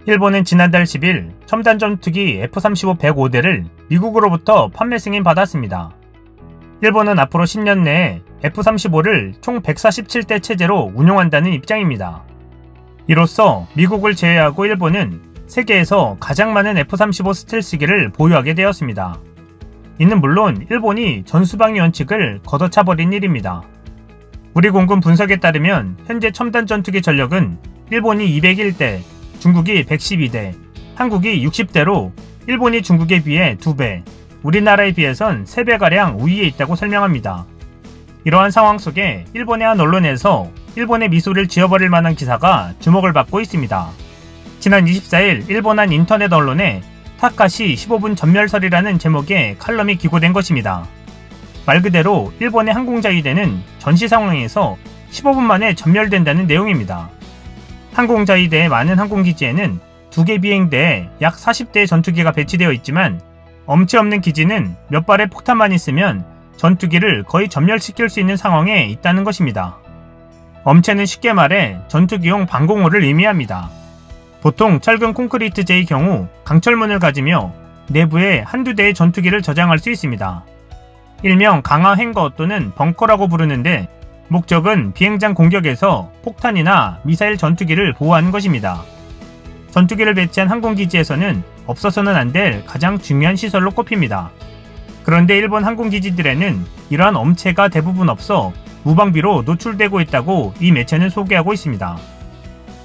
일본은 지난달 10일 첨단 전투기 F-35 105대를 미국으로부터 판매 승인 받았습니다. 일본은 앞으로 10년 내에 F-35를 총 147대 체제로 운용한다는 입장입니다. 이로써 미국을 제외하고 일본은 세계에서 가장 많은 F-35 스텔스기를 보유하게 되었습니다. 이는 물론 일본이 전수방위 원칙을 걷어차버린 일입니다. 우리 공군 분석에 따르면 현재 첨단 전투기 전력은 일본이 201대, 중국이 112대, 한국이 60대로 일본이 중국에 비해 2배, 우리나라에 비해선 3배가량 우위에 있다고 설명합니다. 이러한 상황 속에 일본의 한 언론에서 일본의 미소를 지어버릴 만한 기사가 주목을 받고 있습니다. 지난 24일 일본 한 인터넷 언론에 타카시 15분 전멸설이라는 제목의 칼럼이 기고된 것입니다. 말 그대로 일본의 항공자위대는 전시 상황에서 15분 만에 전멸된다는 내용입니다. 항공자위대의 많은 항공기지에는 2개 비행대에 약 40대의 전투기가 배치되어 있지만 엄체 없는 기지는 몇 발의 폭탄만 있으면 전투기를 거의 전멸시킬 수 있는 상황에 있다는 것입니다. 엄체는 쉽게 말해 전투기용 방공호를 의미합니다. 보통 철근 콘크리트제의 경우 강철문을 가지며 내부에 한두 대의 전투기를 저장할 수 있습니다. 일명 강화 행거 또는 벙커라고 부르는데 목적은 비행장 공격에서 폭탄이나 미사일 전투기를 보호하는 것입니다. 전투기를 배치한 항공기지에서는 없어서는 안 될 가장 중요한 시설로 꼽힙니다. 그런데 일본 항공기지들에는 이러한 엄체가 대부분 없어 무방비로 노출되고 있다고 이 매체는 소개하고 있습니다.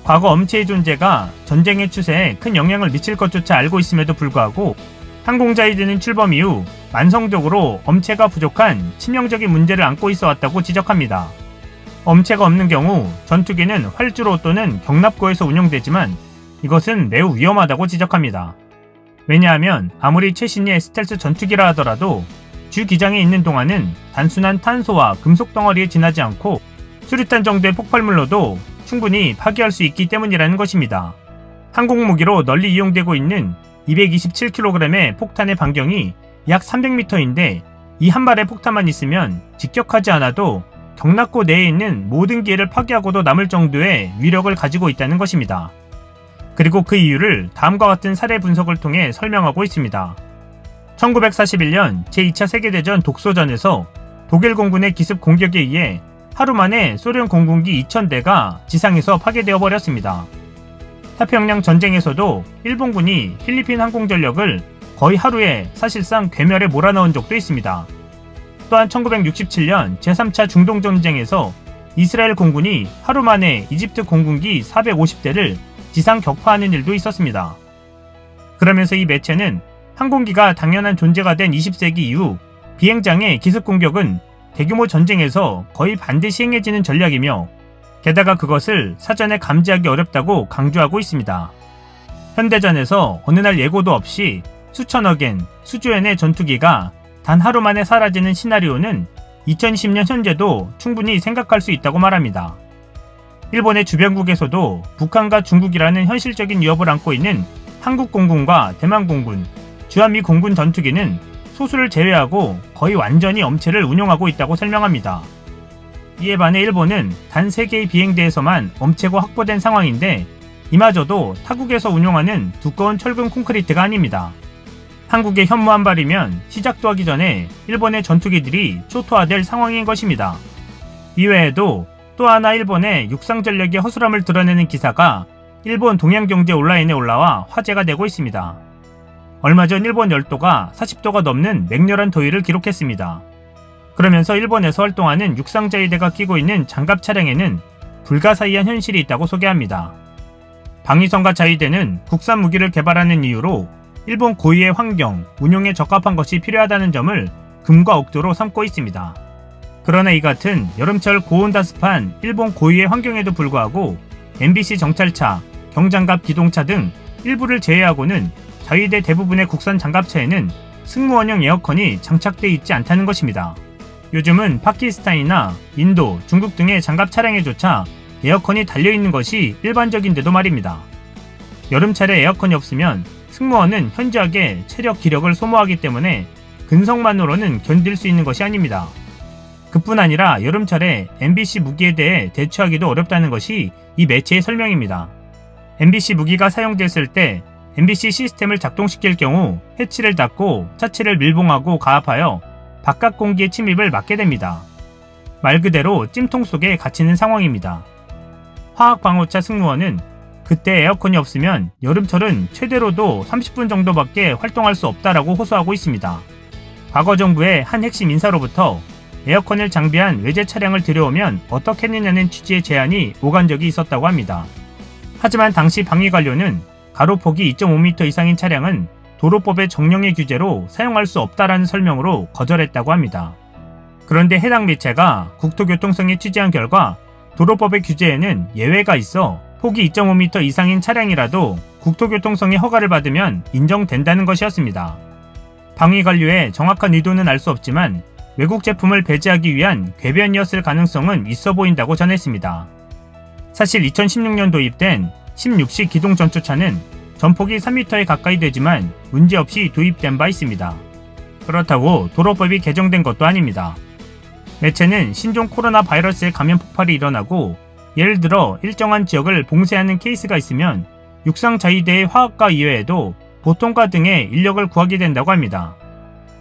과거 엄체의 존재가 전쟁의 추세에 큰 영향을 미칠 것조차 알고 있음에도 불구하고 항공자위대는 출범 이후 만성적으로 엄체가 부족한 치명적인 문제를 안고 있어 왔다고 지적합니다. 엄체가 없는 경우 전투기는 활주로 또는 경납고에서 운용되지만 이것은 매우 위험하다고 지적합니다. 왜냐하면 아무리 최신의 스텔스 전투기라 하더라도 주 기장에 있는 동안은 단순한 탄소와 금속 덩어리에 지나지 않고 수류탄 정도의 폭발물로도 충분히 파괴할 수 있기 때문이라는 것입니다. 항공무기로 널리 이용되고 있는 227kg의 폭탄의 반경이 약 300m인데 이 한 발의 폭탄만 있으면 직격하지 않아도 경납고 내에 있는 모든 기회를 파괴하고도 남을 정도의 위력을 가지고 있다는 것입니다. 그리고 그 이유를 다음과 같은 사례 분석을 통해 설명하고 있습니다. 1941년 제2차 세계대전 독소전에서 독일 공군의 기습 공격에 의해 하루 만에 소련 공군기 2000대가 지상에서 파괴되어 버렸습니다. 태평양 전쟁에서도 일본군이 필리핀 항공전력을 거의 하루에 사실상 괴멸에 몰아넣은 적도 있습니다. 또한 1967년 제3차 중동전쟁에서 이스라엘 공군이 하루 만에 이집트 공군기 450대를 지상 격파하는 일도 있었습니다. 그러면서 이 매체는 항공기가 당연한 존재가 된 20세기 이후 비행장의 기습 공격은 대규모 전쟁에서 거의 반드시 행해지는 전략이며 게다가 그것을 사전에 감지하기 어렵다고 강조하고 있습니다. 현대전에서 어느 날 예고도 없이 수천억엔, 수조엔의 전투기가 단 하루 만에 사라지는 시나리오는 2020년 현재도 충분히 생각할 수 있다고 말합니다. 일본의 주변국에서도 북한과 중국이라는 현실적인 위협을 안고 있는 한국 공군과 대만 공군, 주한미 공군 전투기는 소수를 제외하고 거의 완전히 엄체를 운용하고 있다고 설명합니다. 이에 반해 일본은 단 3개의 비행대에서만 엄체가 확보된 상황인데 이마저도 타국에서 운용하는 두꺼운 철근 콘크리트가 아닙니다. 한국의 현무 한 발이면 시작도 하기 전에 일본의 전투기들이 초토화될 상황인 것입니다. 이외에도 또 하나 일본의 육상 전력의 허술함을 드러내는 기사가 일본 동양경제 온라인에 올라와 화제가 되고 있습니다. 얼마 전 일본 열도가 40도가 넘는 맹렬한 더위를 기록했습니다. 그러면서 일본에서 활동하는 육상자위대가 끼고 있는 장갑 차량에는 불가사의한 현실이 있다고 소개합니다. 방위성과 자위대는 국산 무기를 개발하는 이유로 일본 고유의 환경, 운용에 적합한 것이 필요하다는 점을 금과 억도로 삼고 있습니다. 그러나 이 같은 여름철 고온다습한 일본 고유의 환경에도 불구하고 MBC 정찰차, 경장갑 기동차 등 일부를 제외하고는 자위대 대부분의 국산 장갑차에는 승무원용 에어컨이 장착되어 있지 않다는 것입니다. 요즘은 파키스탄이나 인도, 중국 등의 장갑 차량에조차 에어컨이 달려있는 것이 일반적인데도 말입니다. 여름철에 에어컨이 없으면 승무원은 현저하게 체력, 기력을 소모하기 때문에 근성만으로는 견딜 수 있는 것이 아닙니다. 그뿐 아니라 여름철에 MBC 무기에 대해 대처하기도 어렵다는 것이 이 매체의 설명입니다. MBC 무기가 사용됐을 때 MBC 시스템을 작동시킬 경우 해치를 닫고 차체를 밀봉하고 가압하여 바깥 공기의 침입을 막게 됩니다. 말 그대로 찜통 속에 갇히는 상황입니다. 화학방어차 승무원은 그때 에어컨이 없으면 여름철은 최대로도 30분 정도밖에 활동할 수 없다라고 호소하고 있습니다. 과거 정부의 한 핵심 인사로부터 에어컨을 장비한 외제 차량을 들여오면 어떻게 했느냐는 취지의 제안이 오간 적이 있었다고 합니다. 하지만 당시 방위관료는 가로폭이 2.5m 이상인 차량은 도로법의 정령의 규제로 사용할 수 없다라는 설명으로 거절했다고 합니다. 그런데 해당 매체가 국토교통청에 취재한 결과 도로법의 규제에는 예외가 있어 폭이 2.5m 이상인 차량이라도 국토교통청의 허가를 받으면 인정된다는 것이었습니다. 방위관료의 정확한 의도는 알 수 없지만 외국 제품을 배제하기 위한 궤변이었을 가능성은 있어 보인다고 전했습니다. 사실 2016년 도입된 16식 기동 전투차는 전폭이 3m에 가까이 되지만 문제없이 도입된 바 있습니다. 그렇다고 도로법이 개정된 것도 아닙니다. 매체는 신종 코로나 바이러스의 감염 폭발이 일어나고 예를 들어 일정한 지역을 봉쇄하는 케이스가 있으면 육상자위대의 화학과 이외에도 보통과 등의 인력을 구하게 된다고 합니다.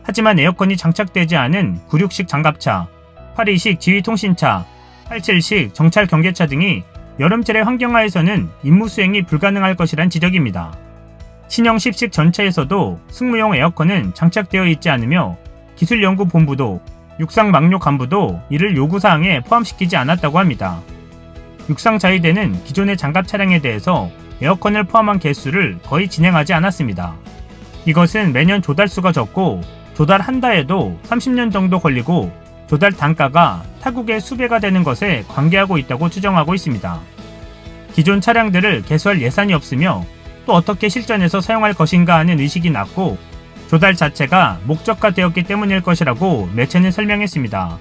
하지만 에어컨이 장착되지 않은 96식 장갑차, 82식 지휘통신차, 87식 정찰경계차 등이 여름철의 환경하에서는 임무 수행이 불가능할 것이란 지적입니다. 신형 10식 전차에서도 승무용 에어컨은 장착되어 있지 않으며 기술연구본부도 육상망료 간부도 이를 요구사항에 포함시키지 않았다고 합니다. 육상자위대는 기존의 장갑 차량에 대해서 에어컨을 포함한 개수를 거의 진행하지 않았습니다. 이것은 매년 조달수가 적고 조달한다 해도 30년 정도 걸리고 조달 단가가 타국의 수배가 되는 것에 관계하고 있다고 추정하고 있습니다. 기존 차량들을 개수할 예산이 없으며 또 어떻게 실전에서 사용할 것인가 하는 의식이 낮고 조달 자체가 목적화되었기 때문일 것이라고 매체는 설명했습니다.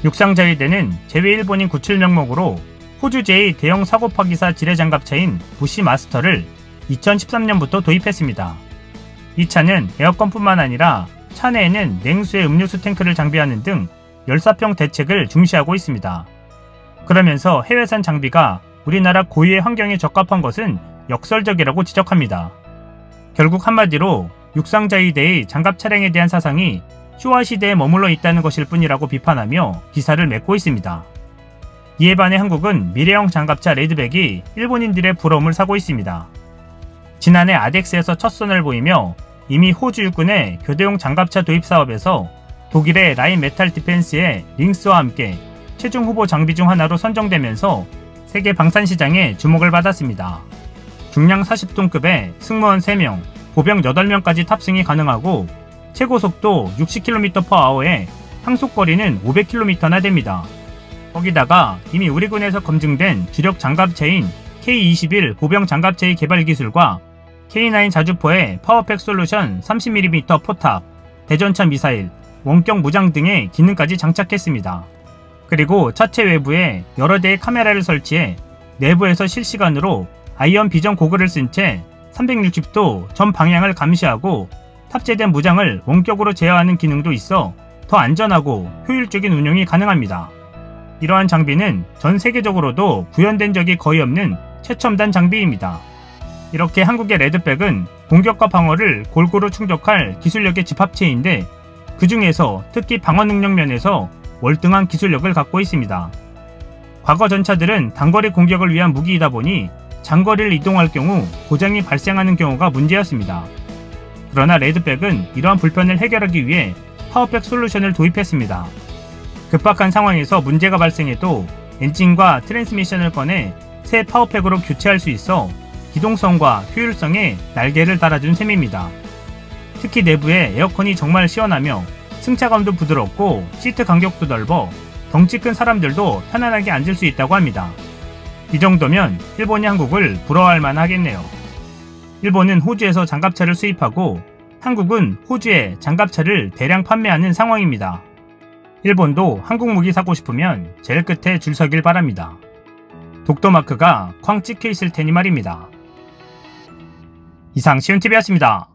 육상자위대는 제외 일본인 구출 명목으로 호주제의 대형 사고파기사 지뢰장갑차인 부시마스터를 2013년부터 도입했습니다. 이 차는 에어컨뿐만 아니라 차 내에는 냉수의 음료수 탱크를 장비하는 등 열사평 대책을 중시하고 있습니다. 그러면서 해외산 장비가 우리나라 고유의 환경에 적합한 것은 역설적이라고 지적합니다. 결국 한마디로 육상자위대의 장갑 차량에 대한 사상이 쇼와 시대에 머물러 있다는 것일 뿐이라고 비판하며 기사를 맺고 있습니다. 이에 반해 한국은 미래형 장갑차 레드백이 일본인들의 부러움을 사고 있습니다. 지난해 아덱스에서 첫 선을 보이며 이미 호주 육군의 교대용 장갑차 도입 사업에서 독일의 라인 메탈 디펜스의 링스와 함께 최종 후보 장비 중 하나로 선정되면서 세계 방산시장에 주목을 받았습니다. 중량 40톤급의 승무원 3명, 보병 8명까지 탑승이 가능하고 최고 속도 60km/h에 항속거리는 500km나 됩니다. 거기다가 이미 우리 군에서 검증된 주력 장갑체인 K21 보병 장갑체의 개발 기술과 K9 자주포의 파워팩 솔루션 30mm 포탑, 대전차 미사일, 원격 무장 등의 기능까지 장착했습니다. 그리고 차체 외부에 여러 대의 카메라를 설치해 내부에서 실시간으로 아이언 비전 고글을 쓴 채 360도 전 방향을 감시하고 탑재된 무장을 원격으로 제어하는 기능도 있어 더 안전하고 효율적인 운용이 가능합니다. 이러한 장비는 전 세계적으로도 구현된 적이 거의 없는 최첨단 장비입니다. 이렇게 한국의 레드백은 공격과 방어를 골고루 충족할 기술력의 집합체인데 그 중에서 특히 방어 능력 면에서 월등한 기술력을 갖고 있습니다. 과거 전차들은 단거리 공격을 위한 무기이다 보니 장거리를 이동할 경우 고장이 발생하는 경우가 문제였습니다. 그러나 레드백은 이러한 불편을 해결하기 위해 파워팩 솔루션을 도입했습니다. 급박한 상황에서 문제가 발생해도 엔진과 트랜스미션을 꺼내 새 파워팩으로 교체할 수 있어 기동성과 효율성에 날개를 달아준 셈입니다. 특히 내부에 에어컨이 정말 시원하며 승차감도 부드럽고 시트 간격도 넓어 덩치 큰 사람들도 편안하게 앉을 수 있다고 합니다. 이 정도면 일본이 한국을 부러워할 만하겠네요. 일본은 호주에서 장갑차를 수입하고 한국은 호주에 장갑차를 대량 판매하는 상황입니다. 일본도 한국 무기 사고 싶으면 제일 끝에 줄 서길 바랍니다. 독도마크가 쾅 찍혀 있을 테니 말입니다. 이상 시운TV였습니다.